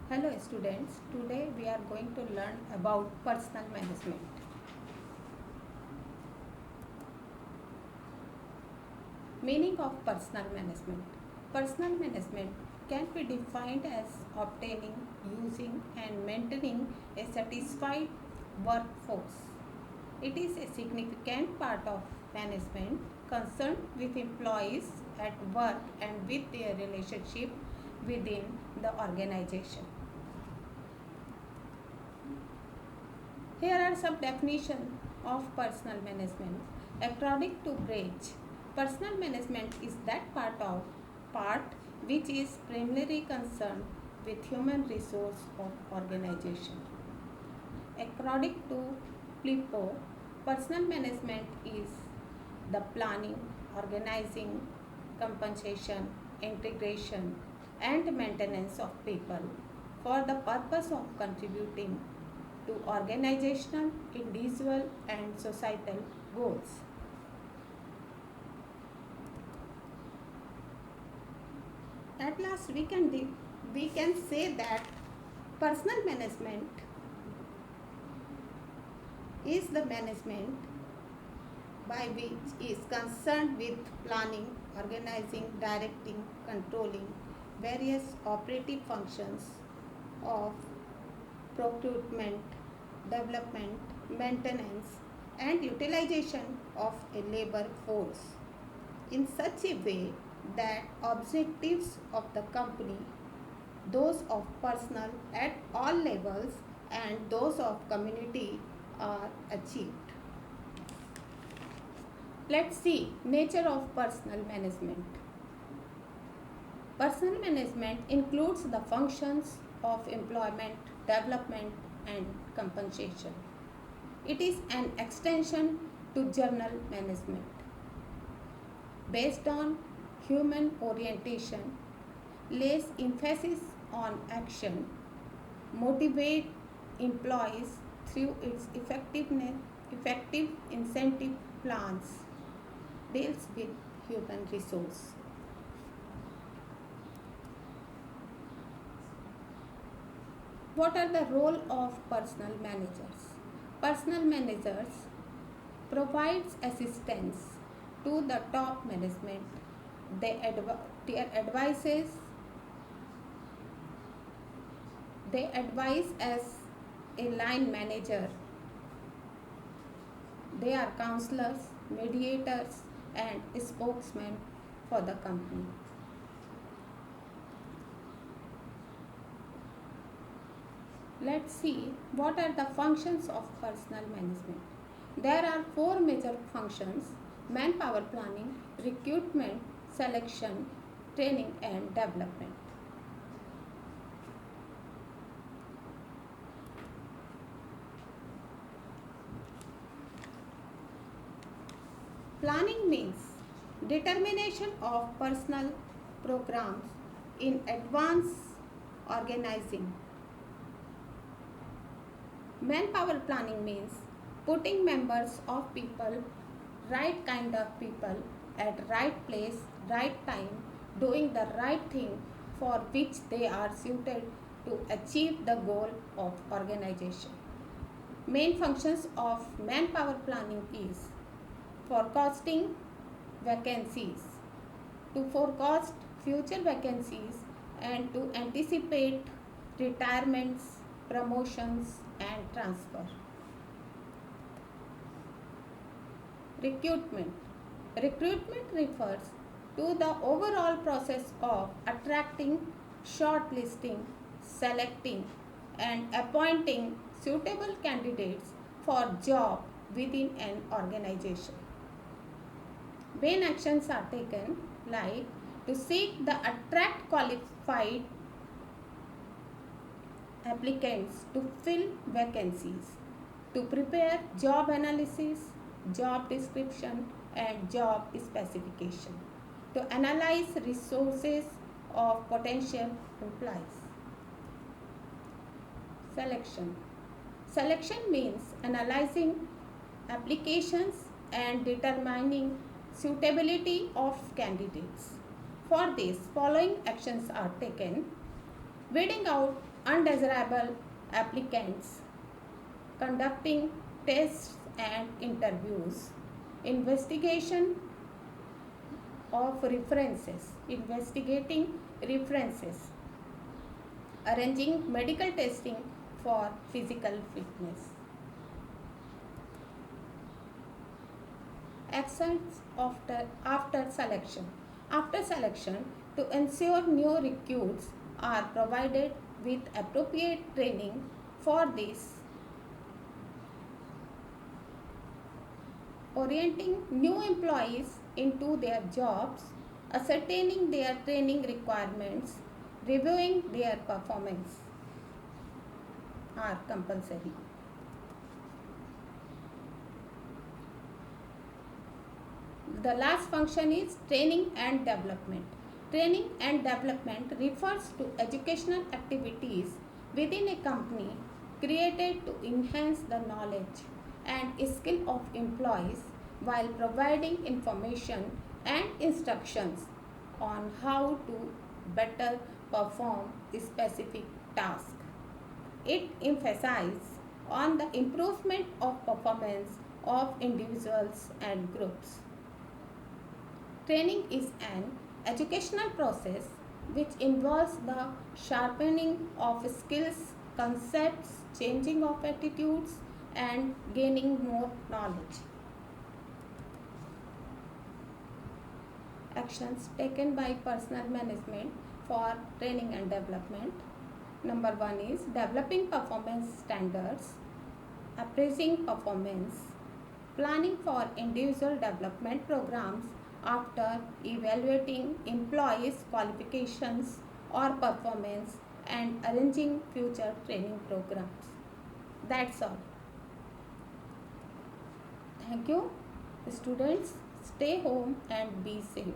Hello students, today we are going to learn about personal management. Meaning of personal management. Personal management can be defined as obtaining, using and maintaining a satisfied workforce. It is a significant part of management concerned with employees at work and with their relationship within the organization. Here are some definitions of personal management. According to Bridge, personal management is that part which is primarily concerned with human resource of organization. According to Flippo, personal management is the planning, organizing, compensation, integration, and maintenance of people for the purpose of contributing to organizational, individual, and societal goals. At last, we can say that personal management is the management by which is concerned with planning, organizing, directing, controlling various operative functions of procurement, development, maintenance, and utilization of a labor force in such a way that objectives of the company, those of personnel at all levels, and those of community are achieved. Let's see nature of personal management. Personal management includes the functions of employment, development, and compensation. It is an extension to general management. Based on human orientation, lays emphasis on action, motivate employees through its effective incentive plans, deals with human resource. What are the role of personal managers? Personal managers provides assistance to the top management. Their advices they advise as a line manager. They are counselors, mediators, and spokesmen for the company. Let's see what are the functions of personal management. There are four major functions: manpower planning, recruitment, selection, training, and development. Planning means determination of personal programs in advance, organizing. Manpower planning means putting members of people, right kind of people, at right place, right time, doing the right thing for which they are suited to achieve the goal of organization. Main functions of manpower planning is forecasting vacancies, to forecast future vacancies and to anticipate retirements, promotions, and transfer. Recruitment. Recruitment refers to the overall process of attracting, shortlisting, selecting, and appointing suitable candidates for job within an organization. Main actions are taken like to seek the attract qualified applicants to fill vacancies, to prepare job analysis, job description, and job specification, to analyze resources of potential employees. Selection. Selection means analyzing applications and determining suitability of candidates. For this, following actions are taken: weeding out undesirable applicants, conducting tests and interviews, investigation of references, investigating references, arranging medical testing for physical fitness. Actions after selection. After selection, to ensure new recruits are provided with appropriate training for this, orienting new employees into their jobs, ascertaining their training requirements, reviewing their performance are compulsory. The last function is training and development. Training and development refers to educational activities within a company created to enhance the knowledge and skill of employees while providing information and instructions on how to better perform a specific task. It emphasizes on the improvement of performance of individuals and groups. Training is an educational process which involves the sharpening of skills, concepts, changing of attitudes, and gaining more knowledge. Actions taken by personnel management for training and development. Number 1 is developing performance standards, appraising performance, planning for individual development programs after evaluating employees' qualifications or performance, and arranging future training programs. That's all. Thank you, students. Stay home and be safe.